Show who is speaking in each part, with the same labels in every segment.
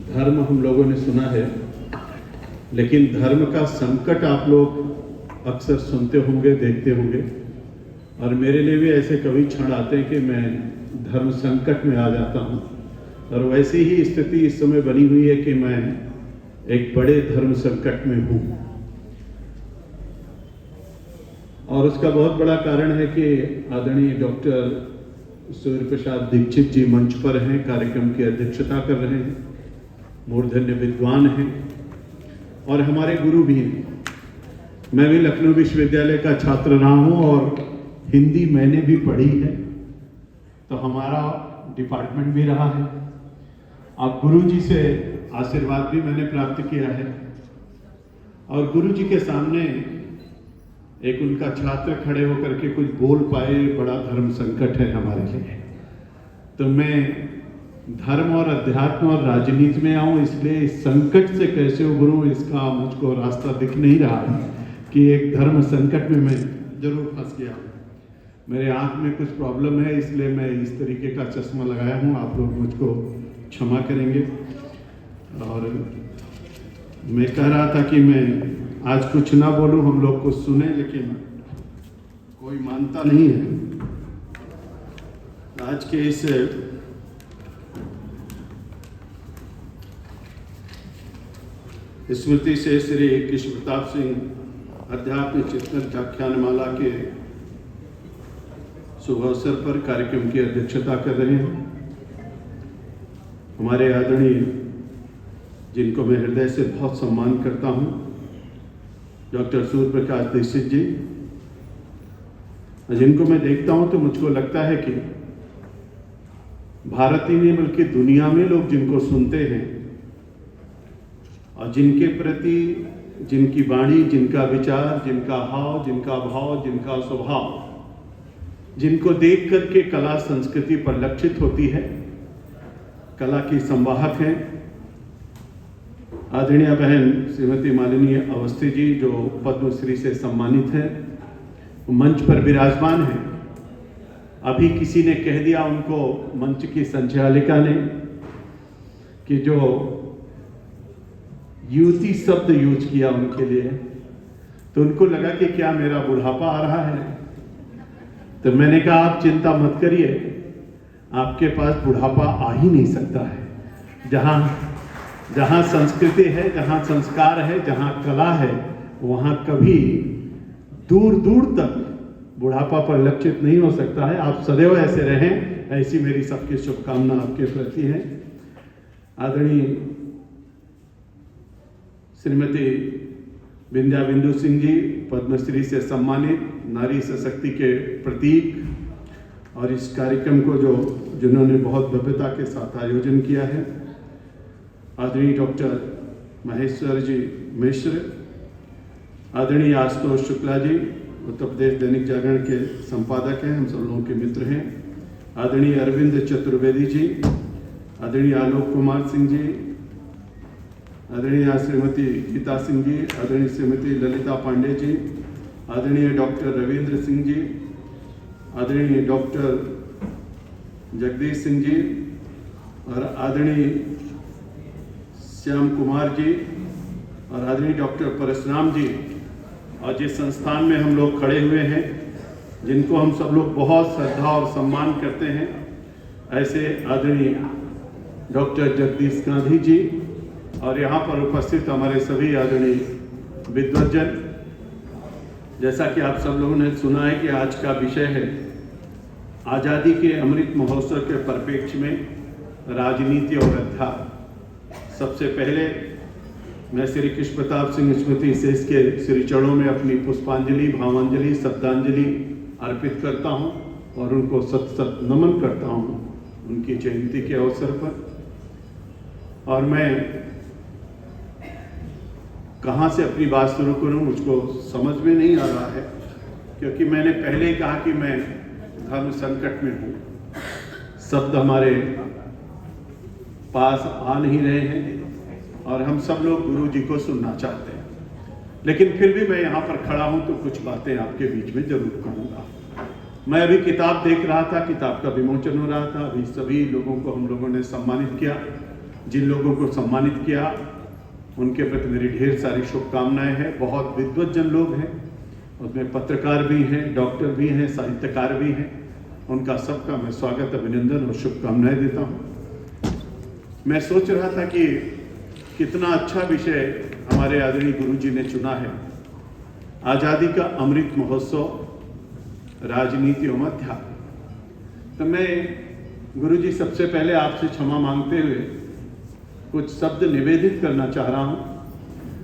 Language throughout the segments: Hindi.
Speaker 1: धर्म हम लोगों ने सुना है, लेकिन धर्म का संकट आप लोग अक्सर सुनते होंगे, देखते होंगे। और मेरे लिए भी ऐसे कभी क्षण आते हैं कि मैं धर्म संकट में आ जाता हूँ। और वैसी ही स्थिति इस समय बनी हुई है कि मैं एक बड़े धर्म संकट में हूँ। और उसका बहुत बड़ा कारण है कि आदरणीय डॉक्टर सूर्य प्रसाद दीक्षित जी मंच पर हैं, कार्यक्रम की अध्यक्षता कर रहे हैं, मूर्धन्य विद्वान हैं और हमारे गुरु भी हैं। मैं भी लखनऊ विश्वविद्यालय का छात्र रहा हूँ और हिंदी मैंने भी पढ़ी है, तो हमारा डिपार्टमेंट भी रहा है। अब गुरु जी से आशीर्वाद भी मैंने प्राप्त किया है और गुरु जी के सामने एक उनका छात्र खड़े होकर के कुछ बोल पाए, बड़ा धर्म संकट है हमारे लिए। तो मैं धर्म और अध्यात्म और राजनीति में आऊं, इसलिए इस संकट से कैसे उभरूं इसका मुझको रास्ता दिख नहीं रहा है कि एक धर्म संकट में मैं जरूर फंस गया हूं। मेरे आंख में कुछ प्रॉब्लम है, इसलिए मैं इस तरीके का चश्मा लगाया हूं। आप लोग मुझको क्षमा करेंगे। और मैं कह रहा था कि मैं आज कुछ ना बोलूं, हम लोग कुछ सुने, लेकिन कोई मानता नहीं है। आज के इस स्मृति से श्री कृष्ण प्रताप सिंह अध्यात्म चिंतन व्याख्यानमाला के शुभ अवसर पर कार्यक्रम की अध्यक्षता कर रहे हैं हमारे आदरणीय, जिनको मैं हृदय से बहुत सम्मान करता हूं, डॉक्टर सूर्य प्रकाश दीक्षित जी, जिनको मैं देखता हूं तो मुझको लगता है कि भारत ही नहीं बल्कि दुनिया में लोग जिनको सुनते हैं और जिनके प्रति, जिनकी वाणी, जिनका विचार, जिनका हाव, जिनका भाव, जिनका स्वभाव, जिनको देख करके कला संस्कृति परिलक्षित होती है, कला की संवाहक हैं आदरणीय बहन श्रीमती मालिनी अवस्थी जी, जो पद्मश्री से सम्मानित हैं, मंच पर विराजमान हैं। अभी किसी ने कह दिया उनको, मंच की संचालिका ने, कि जो युवती शब्द यूज किया उनके लिए, तो उनको लगा कि क्या मेरा बुढ़ापा आ रहा है। तो मैंने कहा आप चिंता मत करिए, आपके पास बुढ़ापा आ ही नहीं सकता है। जहाँ संस्कृति है, जहाँ संस्कार है, जहाँ कला है, वहाँ कभी दूर दूर तक बुढ़ापा पर लक्षित नहीं हो सकता है। आप सदैव ऐसे रहें, ऐसी मेरी सबकी शुभकामना आपके प्रति है। आदरणीय श्रीमती विंध्या बिंदु सिंह जी, पद्मश्री से सम्मानित, नारी सशक्ति के प्रतीक, और इस कार्यक्रम को जिन्होंने बहुत भव्यता के साथ आयोजन किया है, आदरणीय डॉक्टर महेश्वर जी मिश्र, आदरणीय आशुतोष शुक्ला जी, उत्तर प्रदेश दैनिक जागरण के संपादक हैं, हम सब लोगों के मित्र हैं, आदरणीय अरविंद चतुर्वेदी जी, आदरणीय आलोक कुमार सिंह जी, आदरणीय श्रीमती गीता सिंह जी, आदरणीय श्रीमती ललिता पांडे जी, आदरणीय डॉक्टर रविंद्र सिंह जी, आदरणीय डॉक्टर जगदीश सिंह जी, और आदरणीय श्याम कुमार जी, और आदरणीय डॉक्टर परशुराम जी, और जिस संस्थान में हम लोग खड़े हुए हैं, जिनको हम सब लोग बहुत श्रद्धा और सम्मान करते हैं, ऐसे आदरणीय डॉक्टर जगदीश गांधी जी, और यहाँ पर उपस्थित हमारे सभी आदरणीय विद्वज्जन। जैसा कि आप सब लोगों ने सुना है कि आज का विषय है आज़ादी के अमृत महोत्सव के परिप्रेक्ष्य में राजनीति और अध्यात्म। सबसे पहले मैं श्री कृष्ण प्रताप सिंह स्मृति शेष के श्री चरणों में अपनी पुष्पांजलि, भावांजलि, श्रद्धांजलि अर्पित करता हूं और उनको सत सत नमन करता हूं उनकी जयंती के अवसर पर। और मैं कहां से अपनी बात शुरू करूं मुझको समझ में नहीं आ रहा है, क्योंकि मैंने पहले ही कहा कि मैं धर्म संकट में हूं। शब्द हमारे पास आ नहीं रहे हैं और हम सब लोग गुरु जी को सुनना चाहते हैं, लेकिन फिर भी मैं यहाँ पर खड़ा हूँ तो कुछ बातें आपके बीच में जरूर कहूँगा। मैं अभी किताब देख रहा था, किताब का विमोचन हो रहा था, अभी सभी लोगों को हम लोगों ने सम्मानित किया जिन लोगों को सम्मानित किया उनके प्रति मेरी ढेर सारी शुभकामनाएं हैं। बहुत विद्वज्जन लोग हैं, उसमें पत्रकार भी हैं, डॉक्टर भी हैं, साहित्यकार भी हैं। उनका सबका मैं स्वागत, अभिनंदन और शुभकामनाएं देता हूं। मैं सोच रहा था कि कितना अच्छा विषय हमारे आदरणीय गुरुजी ने चुना है, आज़ादी का अमृत महोत्सव, राजनीति एवं अध्यात्म। तो मैं गुरुजी सबसे पहले आपसे क्षमा मांगते हुए कुछ शब्द निवेदित करना चाह रहा हूं।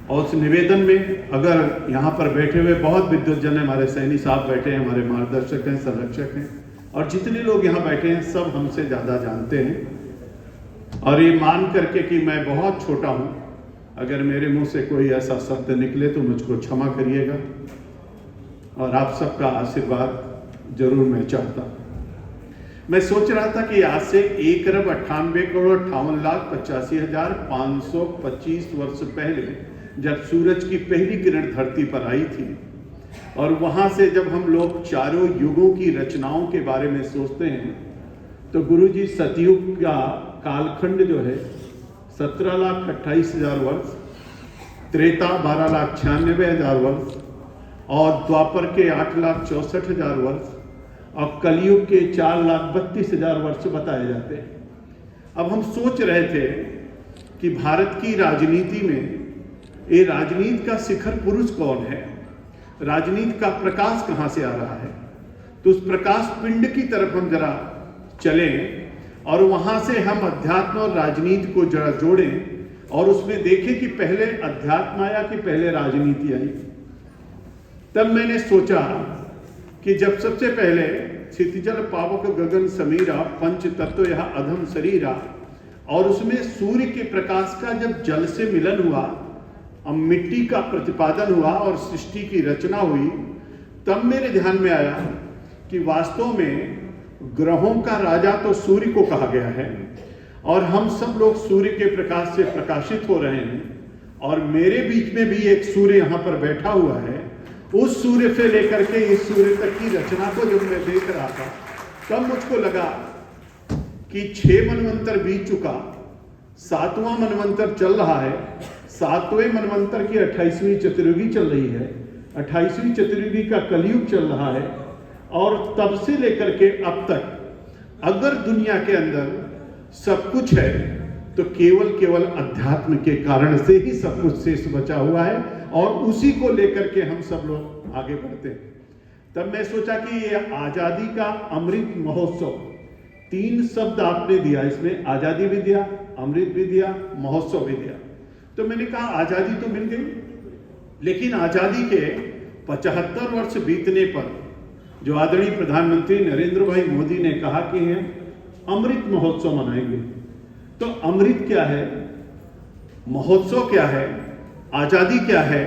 Speaker 1: और उस निवेदन में अगर यहाँ पर बैठे हुए बहुत विद्वज्जन हैं, हमारे सैनी साहब बैठे हैं, हमारे मार्गदर्शक हैं, संरक्षक हैं, और जितने लोग यहाँ बैठे हैं सब हमसे ज़्यादा जानते हैं। और ये मान करके कि मैं बहुत छोटा हूँ, अगर मेरे मुंह से कोई ऐसा शब्द निकले तो मुझको क्षमा करिएगा। और आप सबका आशीर्वाद जरूर मैं चाहता हूँ। मैं सोच रहा था कि आज से 1,98,58,85,525 वर्ष पहले जब सूरज की पहली किरण धरती पर आई थी, और वहां से जब हम लोग चारों युगों की रचनाओं के बारे में सोचते हैं, तो गुरुजी सतयुग का कालखंड जो है 17,28,000 वर्ष, त्रेता 12,96,000 वर्ष, और द्वापर के 8,64,000 वर्ष, और कलयुग के 4,32,000 वर्ष बताए जाते हैं। अब हम सोच रहे थे कि भारत की राजनीति में ये राजनीति का शिखर पुरुष कौन है, राजनीति का प्रकाश कहाँ से आ रहा है। तो उस प्रकाश पिंड की तरफ हम जरा चलें और वहां से हम अध्यात्म और राजनीति को जरा जोड़ें और उसमें देखें कि पहले अध्यात्म आया कि पहले राजनीति आई। तब मैंने सोचा कि जब सबसे पहले क्षितिजल पावक गगन समीरा पंच तत्व यह अधम शरीरा, और उसमें सूर्य के प्रकाश का जब जल से मिलन हुआ, अब मिट्टी का प्रतिपादन हुआ और सृष्टि की रचना हुई, तब मेरे ध्यान में आया कि वास्तव में ग्रहों का राजा तो सूर्य को कहा गया है, और हम सब लोग सूर्य के प्रकाश से प्रकाशित हो रहे हैं। और मेरे बीच में भी एक सूर्य यहाँ पर बैठा हुआ है। उस सूर्य से लेकर के इस सूर्य तक की रचना को जब मैं देख रहा था, तब मुझको लगा कि 6 मनवंतर बीत चुका, 7वां मनवंतर चल रहा है, 7वें मनवंतर की 28वीं चतुर्युगी चल रही है, 28वीं चतुर्युगी का कलयुग चल रहा है। और तब से लेकर के अब तक अगर दुनिया के अंदर सब कुछ है तो केवल अध्यात्म के कारण से ही सब कुछ शेष बचा हुआ है, और उसी को लेकर के हम सब लोग आगे बढ़ते हैं। तब मैं सोचा कि ये आजादी का अमृत महोत्सव, 3 शब्द आपने दिया, इसमें आजादी भी दिया, अमृत भी दिया, महोत्सव भी दिया। तो मैंने कहा आजादी तो मिल गई, लेकिन आजादी के 75 वर्ष बीतने पर जो आदरणीय प्रधानमंत्री नरेंद्र भाई मोदी ने कहा कि हम अमृत महोत्सव मनाएंगे। तो अमृत क्या है, महोत्सव क्या है, आजादी क्या है,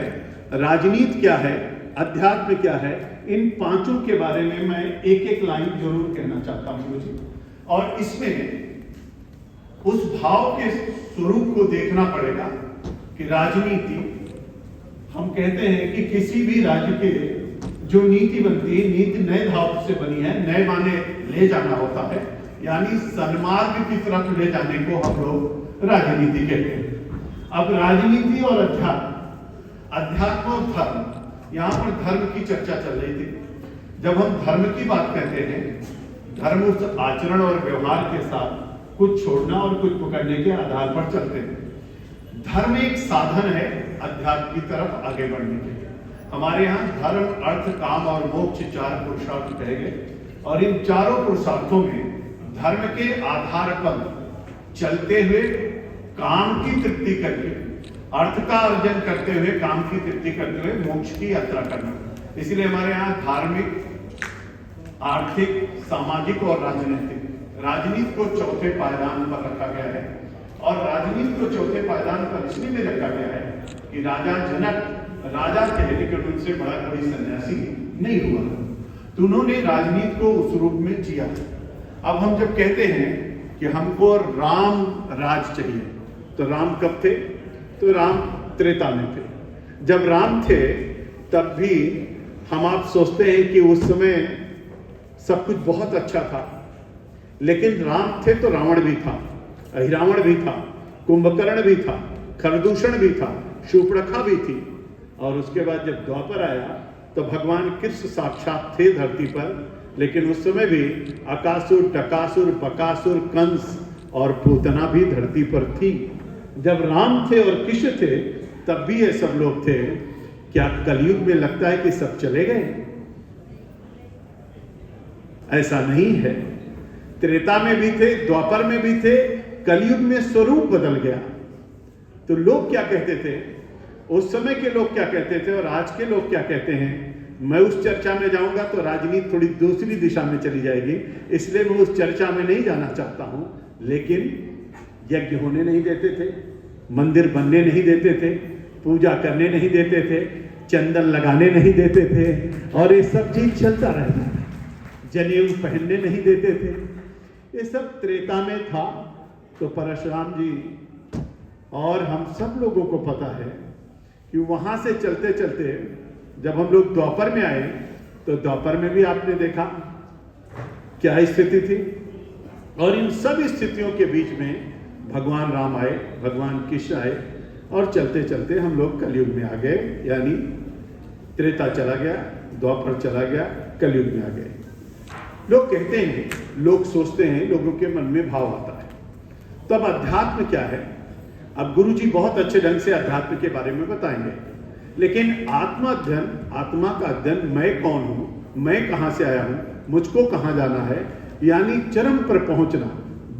Speaker 1: राजनीति क्या है, अध्यात्म क्या है, इन 5 के बारे में मैं एक लाइन जरूर कहना चाहता हूं मुझे। और इसमें उस भाव के स्वरूप को देखना पड़ेगा कि राजनीति, हम कहते हैं कि किसी भी राज्य के जो नीति बनती है, नीति नए भाव से बनी है, नए माने ले जाना होता है, यानी सन्मार्ग की तरफ ले जाने को हम लोग राजनीति कहते हैं। अब राजनीति और अध्यात्म और धर्म, यहाँ पर धर्म की चर्चा चल रही थी। जब हम धर्म की बात कहते हैं, धर्म उस आचरण और व्यवहार के साथ कुछ छोड़ना और कुछ पकड़ने के आधार पर चलते हैं। धर्म एक साधन है अध्यात्म की तरफ आगे बढ़ने के लिए। हमारे यहाँ धर्म, अर्थ, काम और मोक्ष 4 पुरुषार्थ कहे गए, और इन चारों पुरुषार्थों में धर्म के आधार पर चलते हुए काम की तृप्ति करके, अर्थ का अर्जन करते हुए, काम की तृप्ति करते हुए मोक्ष की यात्रा करना। इसलिए हमारे यहाँ धार्मिक, आर्थिक, सामाजिक और राजनीति को चौथे पायदान पर रखा गया है। और राजनीति को चौथे पायदान पर इसलिए भी रखा गया है कि राजा जनक राजा थे, लेकिन उनसे बड़ा कोई सन्यासी नहीं हुआ, तो उन्होंने राजनीति को उस रूप में जिया। अब हम जब कहते हैं कि हमको राम राज चाहिए, तो राम कब थे? तो राम त्रेता में थे। जब राम थे तब भी हम आप सोचते हैं कि उस समय सब कुछ बहुत अच्छा था, लेकिन राम थे तो रावण भी था, अहिरावण भी था, कुंभकर्ण भी था, खरदूषण भी था, शूर्पणखा भी थी। और उसके बाद जब द्वापर आया तो भगवान कृष्ण साक्षात थे धरती पर, लेकिन उस समय भी अकासुर, टकासुर, बकासुर, कंस और पूतना भी धरती पर थी। जब राम थे और कृष्ण थे तब भी ये सब लोग थे। क्या कलयुग में लगता है कि सब चले गए? ऐसा नहीं है। त्रेता में भी थे, द्वापर में भी थे, कलयुग में स्वरूप बदल गया। तो लोग क्या कहते थे, उस समय के लोग क्या कहते थे और आज के लोग क्या कहते हैं, मैं उस चर्चा में जाऊंगा तो राजनीति थोड़ी दूसरी दिशा में चली जाएगी, इसलिए मैं उस चर्चा में नहीं जाना चाहता हूं। लेकिन यज्ञ होने नहीं देते थे, मंदिर बनने नहीं देते थे, पूजा करने नहीं देते थे, चंदन लगाने नहीं देते थे, और ये सब चीज चलता रहता है। जनेऊ पहनने नहीं देते थे। ये सब त्रेता में था। तो परशुराम जी और हम सब लोगों को पता है कि वहां से चलते चलते जब हम लोग द्वापर में आए तो द्वापर में भी आपने देखा क्या स्थिति थी। और इन सब स्थितियों के बीच में भगवान राम आए, भगवान कृष्ण आए, और चलते चलते हम लोग कलयुग में आ गए। यानी त्रेता चला गया, द्वापर चला गया, कलयुग में आ गए। लोग कहते हैं, लोग सोचते हैं, लोगों के मन में भाव आता है। तब अध्यात्म क्या है? अब गुरुजी बहुत अच्छे ढंग से अध्यात्म के बारे में बताएंगे, लेकिन आत्मा अध्ययन, आत्मा का अध्ययन, मैं कौन हूं, मैं कहां से आया हूं, मुझको कहां जाना है, यानी चरम पर पहुंचना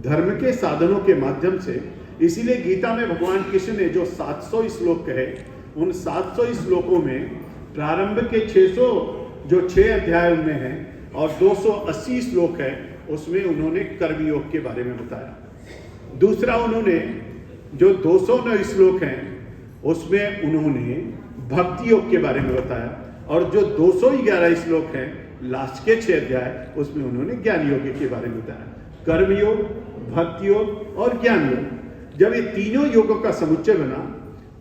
Speaker 1: धर्म के साधनों के माध्यम से। इसीलिए गीता में भगवान कृष्ण ने जो 700 श्लोक कहे, उन 700 श्लोकों में प्रारंभ के 600 जो 6 अध्याय उनमें हैं और 280 श्लोक है, उसमें उन्होंने कर्मयोग के बारे में बताया। दूसरा, उन्होंने जो 209 श्लोक हैं उसमें उन्होंने भक्ति योग के बारे में बताया, और जो 211 श्लोक हैं लास्ट के 6 अध्याय, उसमें उन्होंने ज्ञान योग के बारे में बताया। कर्म योग, भक्ति योग और ज्ञान योग। जब ये तीनों योगों का समुच्चय बना,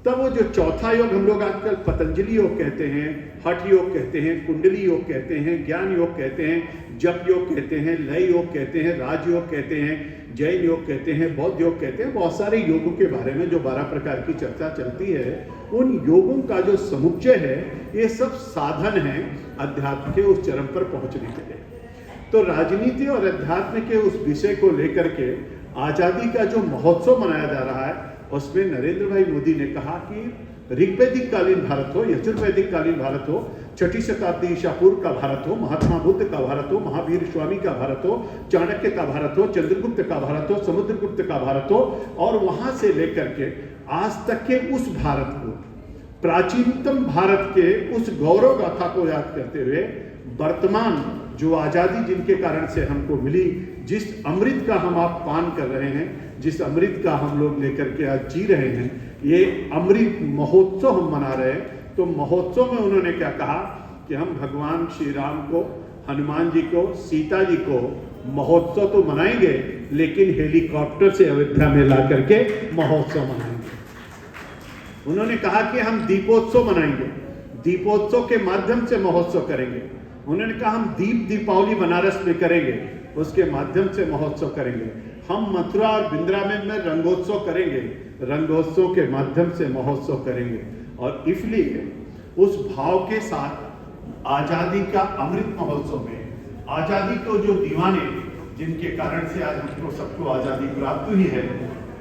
Speaker 1: तब वो जो चौथा योग हम लोग आजकल पतंजलि योग कहते हैं, हठ योग कहते हैं, कुंडली योग कहते हैं, ज्ञान योग कहते हैं, जप योग कहते हैं, लय योग कहते हैं, राजयोग कहते हैं, जैन योग कहते हैं, बौद्ध योग कहते हैं, बहुत सारे योगों के बारे में जो 12 प्रकार की चर्चा चलती है, उन योगों का जो समुच्चय है, ये सब साधन हैं अध्यात्म के उस चरम पर पहुंचने के लिए। तो राजनीति और अध्यात्म के उस विषय को लेकर के आजादी का जो महोत्सव मनाया जा रहा है, उसमें नरेंद्र भाई मोदी ने कहा कि ऋग्वैदिक कालीन भारत हो, यजुर्वैदिक कालीन भारत हो, 6ठी शताब्दी ईसा पूर्व का भारत हो, महात्मा बुद्ध का भारत हो, महावीर स्वामी का भारत हो, चाणक्य का भारत हो, चंद्रगुप्त का भारत हो, समुद्रगुप्त का भारत हो, और वहां से लेकर के आज तक के उस भारत को, प्राचीनतम भारत के उस गौरव गाथा को याद करते हुए वर्तमान जो आजादी जिनके कारण से हमको मिली, जिस अमृत का हम आप पान कर रहे हैं, जिस अमृत का हम लोग लेकर के आज जी रहे हैं, ये अमृत महोत्सव हम मना रहे हैं। तो महोत्सव में उन्होंने क्या कहा कि हम भगवान श्री राम को, हनुमान जी को, सीता जी को महोत्सव तो मनाएंगे, लेकिन हेलीकॉप्टर से अयोध्या में ला करके महोत्सव मनाएंगे। उन्होंने कहा कि हम दीपोत्सव मनाएंगे, दीपोत्सव के माध्यम से महोत्सव करेंगे। उन्होंने कहा हम दीपावली बनारस में करेंगे, उसके माध्यम से महोत्सव करेंगे। हम मथुरा और वृंदावन में रंगोत्सव करेंगे, रंगोत्सव के माध्यम से महोत्सव करेंगे। और इसलिए उस भाव के साथ आजादी का अमृत महोत्सव में आजादी को जो दीवाने, जिनके कारण से आज हमको सबको आजादी प्राप्त हुई है,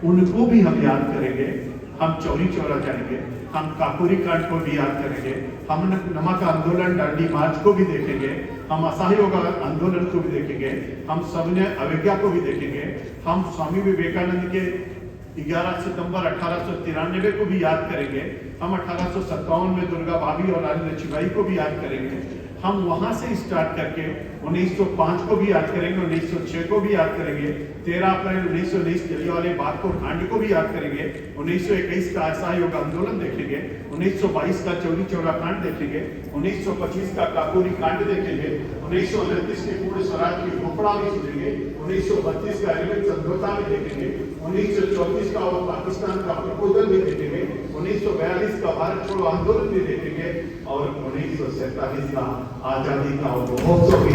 Speaker 1: उनको भी हम याद करेंगे। हम चौरी चौरा जाएंगे, हम काकोरी कांड को भी याद करेंगे, हम नमक आंदोलन, डांडी मार्च को भी देखेंगे, हम असहयोग आंदोलन को भी देखेंगे, हम सबने अवज्ञा को भी देखेंगे, हम स्वामी विवेकानंद के 11 सितंबर 1893 को भी याद करेंगे, हम 1857 में दुर्गा भाभी और रानी लक्ष्मीबाई को भी याद करेंगे। हम वहां से स्टार्ट करके 1905 को भी याद करेंगे, 1906 को भी याद करेंगे, 13 अप्रैल 1919 जलियांवाला बाग को कांड को भी याद करेंगे, 1921 का असहयोग आंदोलन देखेंगे, 1922 का चौरी चौरा कांड देखेंगे, 1925 का काकोरी कांड देखेंगे, 1929 के पूर्ण स्वराज की घोषणा भी सुनेंगे, 1932 का एलिमेंट समझौता भी देखेंगे, 1934 का और पाकिस्तान का प्रपोजल भी देखेंगे, 1942 का भारत छोड़ो आंदोलन भी देखेंगे, और 1947 का आजादी का महोत्सव भी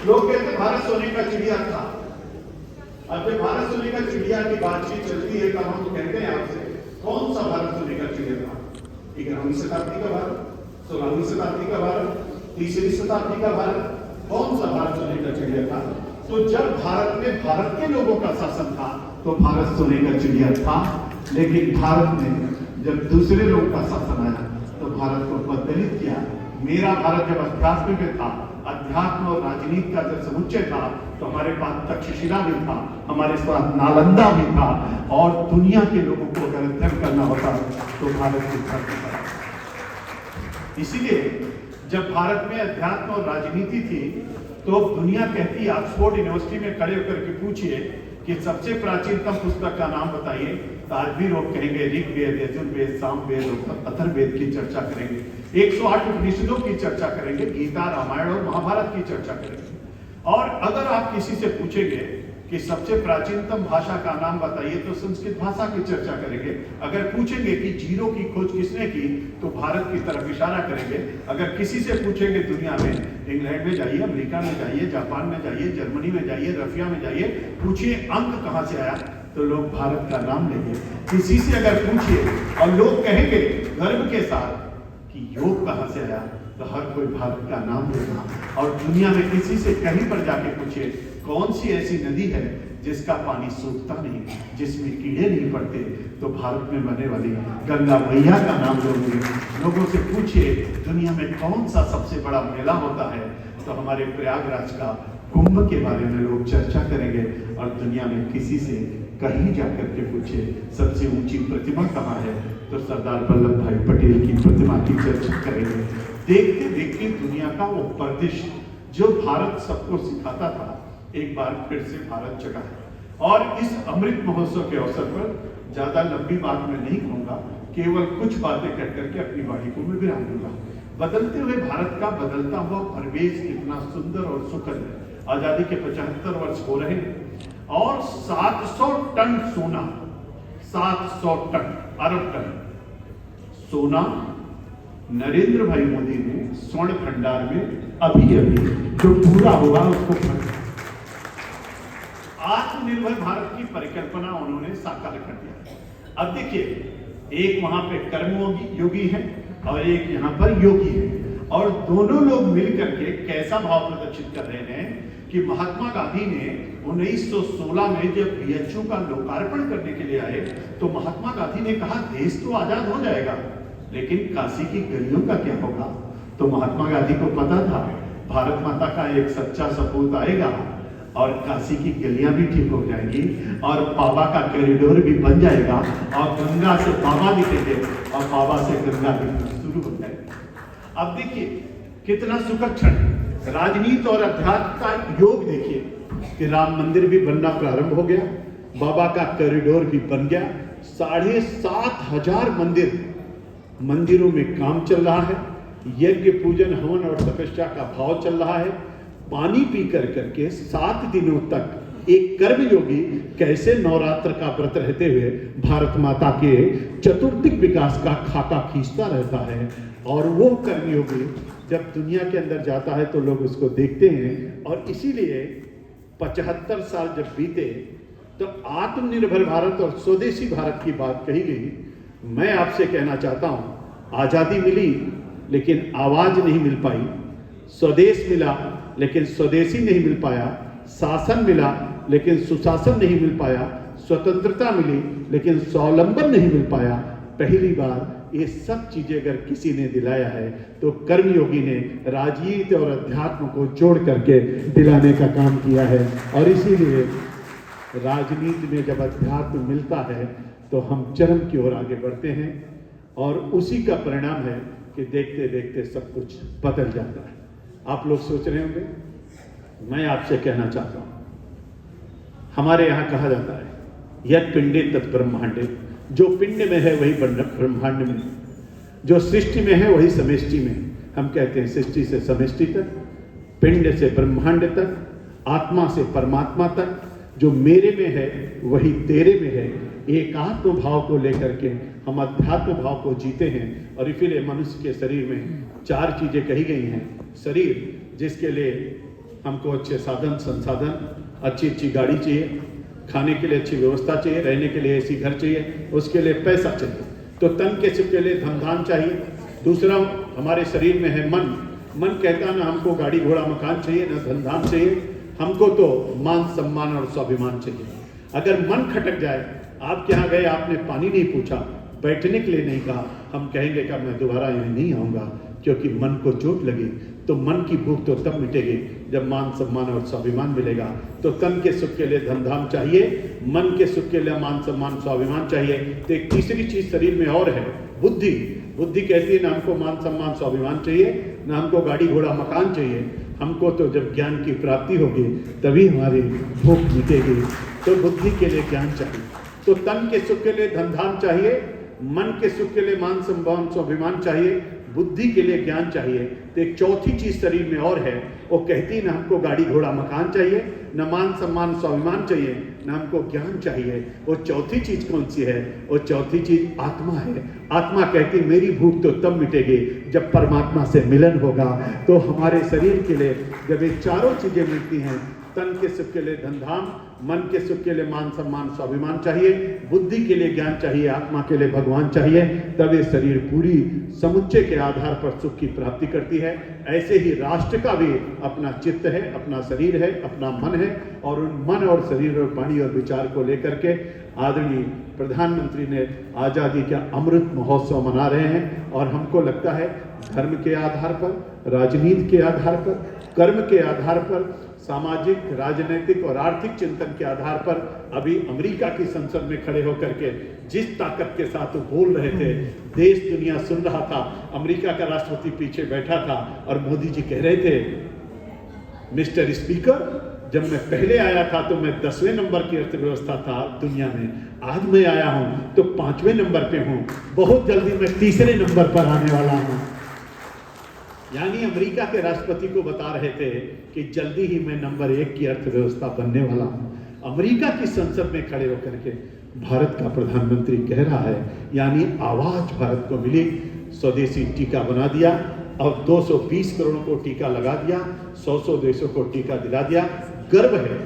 Speaker 1: लोग कहते भारत सोने का चिड़िया था, अब जब भारत से लेकर चिड़िया की बातचीत चलती है तब हम कहते हैं आपसे कौन सा भारत से लेकर चिड़िया था? 11वीं शताब्दी का भारत, 16वीं शताब्दी का भारत, 30वीं शताब्दी का भारत, कौन सा भारत से लेकर चिड़िया था? तो जब भारत में भारत के लोगों का शासन था तो भारत सोने का चिड़िया था, लेकिन भारत में जब दूसरे लोगों का शासन आया तो भारत को बदलित किया। मेरा भारत जब अध्यात्म में था, अध्यात्म और राजनीति का जब समुच्चय था, तो हमारे पास तक्षशिला भी था, हमारे पास नालंदा भी था, और दुनिया के लोगों को अगर अध्ययन करना होता तो भारत के धरती पर। इसीलिए जब भारत में अध्यात्म और राजनीति थी तो दुनिया कहती, ऑक्सफोर्ड यूनिवर्सिटी में खड़े होकर के पूछिए कि सबसे प्राचीनतम पुस्तक का नाम बताइए, तो आज भी लोग कहेंगे ऋग्वेद, यजुर्वेद, सामवेद और अथर्ववेद की चर्चा करेंगे, 108 उपनिषदों की चर्चा करेंगे, गीता, रामायण और महाभारत की चर्चा करेंगे। और अगर आप किसी से पूछेंगे कि सबसे प्राचीनतम भाषा का नाम बताइए तो संस्कृत भाषा की चर्चा करेंगे। अगर पूछेंगे कि जीरो की खोज किसने की तो भारत की तरफ इशारा करेंगे। अगर किसी से पूछेंगे दुनिया में, इंग्लैंड में जाइए, अमेरिका में जाइए, जापान में जाइए, जर्मनी में जाइए, रशिया में जाइए, पूछिए अंक कहाँ से आया तो लोग भारत का नाम लेंगे। किसी से अगर पूछिए और लोग कहेंगे गर्व के साथ कि योग कहाँ से आया तो हर कोई भारत का नाम लेगा। और दुनिया में किसी से कहीं पर जाके पूछिए कौन सी ऐसी नदी है जिसका पानी सूखता नहीं, जिसमें कीड़े नहीं पड़ते, तो भारत में बहने वाली गंगा मैया का नाम लोगे। लोगों से पूछिए दुनिया में कौन सा सबसे बड़ा मेला होता है तो हमारे प्रयागराज का कुंभ के बारे में लोग चर्चा करेंगे। और दुनिया में किसी से कहीं जाकर के पूछे सबसे ऊंची प्रतिमा कहाँ है तो सरदार वल्लभ भाई पटेल की प्रतिमा की चर्चा करेंगे। देखते देखते दुनिया का वो परिदृश्य जो भारत सबको सिखाता था, एक बार फिर से भारत जगा है। और इस अमृत महोत्सव के अवसर पर ज्यादा लंबी बात मैं नहीं कहूंगा, केवल कुछ बातें कह करके अपनी वाणी को मैं विराम दूंगा। बदलते हुए भारत का बदलता हुआ परिवेश कितना सुंदर और सुखद है। आजादी के 75 वर्ष हो रहे हैं और 700 टन सोना, 700 टन, अरब टन सोना नरेंद्र भाई मोदी ने स्वर्ण भंडार में अभी अभी जो पूरा हुआ उसको आत्मनिर्भर भारत की परिकल्पना उन्होंने साकार कर दिया। अब देखिए, एक वहां पे कर्म योगी है और एक यहाँ पर योगी है, और दोनों लोग मिलकर के कैसा भाव प्रदर्शित कर रहे हैं कि महात्मा गांधी ने 1916 में जब बीएचयू का लोकार्पण करने के लिए आए तो महात्मा गांधी ने कहा देश तो आजाद हो जाएगा लेकिन काशी की गलियों का क्या होगा। तो महात्मा गांधी को पता था भारत माता का एक सच्चा सपूत आएगा और काशी की गलियां भी ठीक हो जाएंगी और बाबा का कॉरिडोर भी बन जाएगा और गंगा से बाबा दिखेंगे और बाबा से गंगा दिखना शुरू हो जाएगा। अब देखिए कितना सुखद क्षण, राजनीति और अध्यात्म का योग देखिए कि राम मंदिर भी बनना प्रारंभ हो गया, बाबा का कॉरिडोर भी बन गया, 7,500 मंदिरों में काम चल रहा है, यज्ञ पूजन हवन और तपस्या का भाव चल रहा है। पानी पी कर करके 7 दिनों तक एक कर्मयोगी कैसे नवरात्र का व्रत रहते हुए भारत माता के चतुर्दिक विकास का खाका खींचता रहता है। और वो कर्मयोगी जब दुनिया के अंदर जाता है तो लोग उसको देखते हैं। और इसीलिए 75 साल जब बीते तो आत्मनिर्भर भारत और स्वदेशी भारत की बात कही गई। मैं आपसे कहना चाहता हूं, आजादी मिली लेकिन आवाज नहीं मिल पाई, स्वदेश मिला लेकिन स्वदेशी नहीं मिल पाया, शासन मिला लेकिन सुशासन नहीं मिल पाया, स्वतंत्रता मिली लेकिन स्वावलंबन नहीं मिल पाया। पहली बार ये सब चीजें अगर किसी ने दिलाया है तो कर्मयोगी ने राजनीति और अध्यात्म को जोड़ करके दिलाने का काम किया है। और इसीलिए राजनीति में जब अध्यात्म मिलता है तो हम चरम की ओर आगे बढ़ते हैं और उसी का परिणाम है कि देखते देखते सब कुछ बदल जाता है। आप लोग सोच रहे होंगे, मैं आपसे कहना चाहता हूं, हमारे यहां कहा जाता है यत् पिंडे तत् ब्रह्मांडे, जो पिंड में है वही ब्रह्मांड में, जो सृष्टि में है वही समष्टि में। हम कहते हैं सृष्टि से समष्टि तक, पिंड से ब्रह्मांड तक, आत्मा से परमात्मा तक, जो मेरे में है वही तेरे में है। एकात्म भाव को लेकर के हम अध्यात्म भाव को जीते हैं। और इसीलिए मनुष्य के शरीर में 4 चीजें कही गई हैं। शरीर जिसके लिए हमको अच्छे साधन संसाधन, अच्छी गाड़ी चाहिए, खाने के लिए अच्छी व्यवस्था चाहिए, रहने के लिए ऐसी घर चाहिए, उसके लिए पैसा चाहिए। तो तन के सुख के लिए धन धाम चाहिए। दूसरा हमारे शरीर में है मन। मन कहता ना हमको गाड़ी घोड़ा मकान चाहिए, ना धन धाम चाहिए, हमको तो मान सम्मान और स्वाभिमान चाहिए। अगर मन खटक जाए, आपके यहाँ गए, आपने पानी नहीं पूछा, बैठने के लिए नहीं कहा, हम कहेंगे कि मैं दोबारा यहाँ नहीं आऊँगा, क्योंकि मन को चोट लगी। तो मन की भूख तो तब मिटेगी जब मान सम्मान और स्वाभिमान मिलेगा। तो तन के सुख के लिए धन धाम चाहिए, मन के सुख के लिए मान सम्मान स्वाभिमान चाहिए। तो एक तीसरी चीज शरीर में और है, बुद्धि। बुद्धि कहती है ना हमको मान सम्मान स्वाभिमान चाहिए, ना हमको गाड़ी घोड़ा मकान चाहिए, हमको तो जब ज्ञान की प्राप्ति होगी तभी हमारी भूख मिटेगी। तो बुद्धि के लिए ज्ञान चाहिए। तो तन के सुख के लिए धन धाम चाहिए, मन के सुख के लिए मान सम्मान स्वाभिमान चाहिए, बुद्धि के लिए ज्ञान चाहिए। तो एक चौथी चीज शरीर में और है, वो कहती है ना हमको गाड़ी घोड़ा मकान चाहिए, न मान सम्मान स्वाभिमान चाहिए, न हमको ज्ञान चाहिए। वो चौथी चीज कौन सी है? वो चौथी चीज आत्मा है। आत्मा कहती मेरी भूख तो तब मिटेगी जब परमात्मा से मिलन होगा। तो हमारे शरीर के लिए जब ये चारों चीजें मिलती हैं, तन के सुख के लिए धन धाम, मन के सुख के लिए मान सम्मान स्वाभिमान चाहिए, बुद्धि के लिए ज्ञान चाहिए, आत्मा के लिए भगवान चाहिए, तब ये शरीर पूरी समुच्चय के आधार पर सुख की प्राप्ति करती है। ऐसे ही राष्ट्र का भी अपना चित्त है, अपना शरीर है, अपना मन है, और उन मन और शरीर और वाणी और विचार को लेकर के आदरणीय प्रधानमंत्री ने आज़ादी का अमृत महोत्सव मना रहे हैं। और हमको लगता है धर्म के आधार पर, राजनीति के आधार पर, कर्म के आधार पर, सामाजिक, राजनीतिक और आर्थिक चिंतन के आधार पर अभी अमेरिका की संसद में खड़े होकर के जिस ताकत के साथ वो बोल रहे थे, देश दुनिया सुन रहा था। अमेरिका का राष्ट्रपति पीछे बैठा था और मोदी जी कह रहे थे, मिस्टर स्पीकर, जब मैं पहले आया था तो मैं 10वें नंबर की अर्थव्यवस्था था दुनिया में, आज मैं आया हूं तो 5वें नंबर पे हूं, बहुत जल्दी मैं 3रे नंबर पर आने वाला हूं। यानी अमेरिका के राष्ट्रपति को बता रहे थे कि जल्दी ही मैं नंबर 1 की अर्थव्यवस्था बनने वाला हूं। अमेरिका की संसद में खड़े होकर के भारत का प्रधानमंत्री कह रहा है, यानी आवाज भारत को मिली। स्वदेशी टीका बना दिया और 220 करोड़ को टीका लगा दिया, 100 देशों को टीका दिला दिया। गर्व है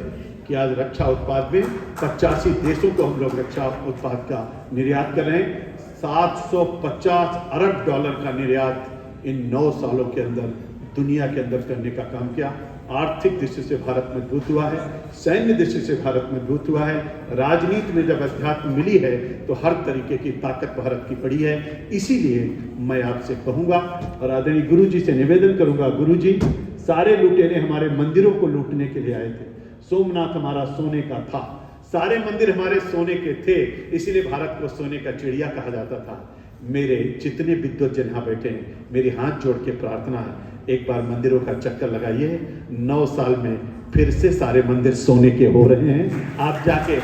Speaker 1: कि आज रक्षा उत्पाद में 85 देशों को हम लोग रक्षा उत्पाद का निर्यात कर रहे हैं। 750 अरब डॉलर का निर्यात इन 9 सालों के अंदर दुनिया के अंदर करने का काम किया। आर्थिक दृष्टि से भारत मजबूत हुआ है, सैन्य दृष्टि से भारत मजबूत हुआ है, राजनीति में जब अध्यात्म मिली है तो हर तरीके की ताकत भारत की बढ़ी है। इसीलिए मैं आपसे कहूँगा और आदरणीय गुरु जी से निवेदन करूँगा, गुरु जी, सारे लुटेरे हमारे मंदिरों को लूटने के लिए आए थे। सोमनाथ हमारा सोने का था, सारे मंदिर हमारे सोने के थे, इसीलिए भारत को सोने का चिड़िया कहा जाता था। मेरे जितने विद्वत जन यहाँ बैठे हैं, मेरी हाथ जोड़ के प्रार्थना है, एक बार मंदिरों का चक्कर लगाइए। 9 साल में फिर से सारे मंदिर सोने के हो रहे हैं। आप जाके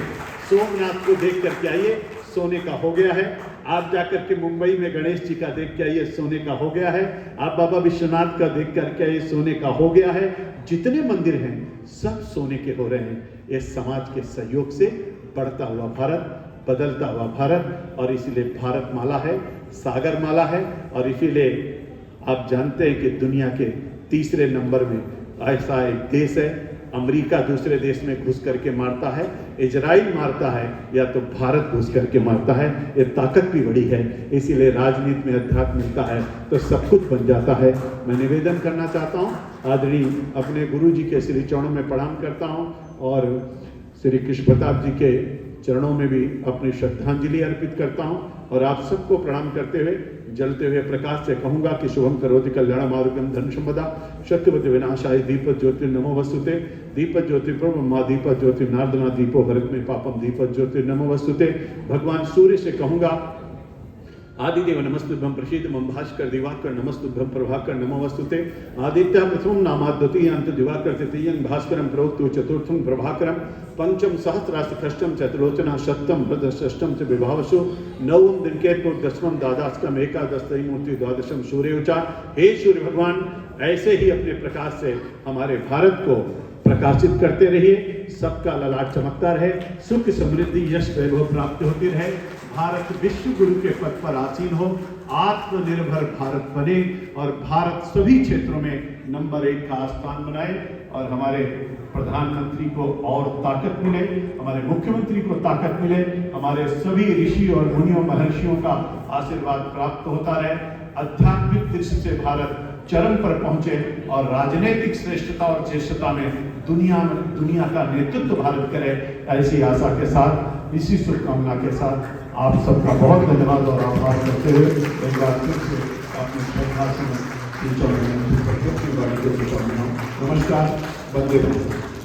Speaker 1: सोमनाथ को देख करके आइए, सोने का हो गया है। आप जाकर के मुंबई में गणेश जी का देख के आइए, सोने का हो गया है। आप बाबा विश्वनाथ का देख करके आइए, सोने का हो गया है। जितने मंदिर हैं सब सोने के हो रहे हैं। ये समाज के सहयोग से बढ़ता हुआ भारत, बदलता हुआ भारत, और इसीलिए भारत माला है, सागर माला है। और इसीलिए आप जानते हैं कि दुनिया के 3रे नंबर में ऐसा एक देश है। अमेरिका दूसरे देश में घुस करके मारता है, इजराइल मारता है, या तो भारत घुस करके मारता है। ये ताकत भी बड़ी है, इसीलिए राजनीति में अध्यात्म मिलता है तो सब कुछ बन जाता है। मैं निवेदन करना चाहता हूँ, आदरणीय अपने गुरु जी के श्री चरणों में प्रणाम करता हूँ और श्री कृष्ण प्रताप जी के चरणों में भी अपनी श्रद्धांजलि अर्पित करता हूं। और आप सबको प्रणाम करते हुए जलते हुए प्रकाश से कहूंगा कि शुभम करोति कल्याणम आरोग्यम धन संपदा शत्रुवत विनाशाय दीपक ज्योति नमो वस्तुते दीपक ज्योति ब्रह्मा दीपक ज्योति नारदना दीपो हरत में पापम दीपक ज्योति नमो वस्तुते। भगवान सूर्य से कहूंगा, आदिदेव नमस्तुभ्यं प्रसीदमं भास्कर दिवाकर नमस्तुभ्यं प्रभाकर नमो वस्तुते। आदित्य प्रथमं नामाद्वितीयं दिवाकर तृतीयं भास्करं प्रवृत्तो चतुर्थं प्रभाकरं पंचम सहस्रास्ति षष्ठम चतुर्लोचना सप्तम भद्र षष्ठम च विभावसु नवम दिनकेतु दशमम द्वादशकम एकादश मूर्ति द्वादशम सूर्योचा। हे सूर्य भगवान, ऐसे ही अपने प्रकाश से हमारे भारत को प्रकाशित करते रहिए। सबका ललाट चमकता रहे, सुख समृद्धि यश वैभव प्राप्त होती रहे। भारत विश्व गुरु के पद पर आसीन हो, आत्मनिर्भर भारत बने और भारत सभी क्षेत्रों में नंबर 1 का स्थान बनाए। और हमारे प्रधानमंत्री को और ताकत मिले, हमारे मुख्यमंत्री को ताकत मिले, हमारे सभी ऋषि और मुनियों महर्षियों का आशीर्वाद प्राप्त होता रहे, आध्यात्मिक दृष्टि से भारत चरम पर पहुंचे और राजनीतिक श्रेष्ठता और ज्येष्ठता में दुनिया का नेतृत्व भारत करे। ऐसी आशा के साथ, इसी शुभकामना के साथ आप सबका बहुत धन्यवाद और आभार करते हुए एक बार फिर से अपने श्रद्धा से नमस्कार, वंदे मातरम।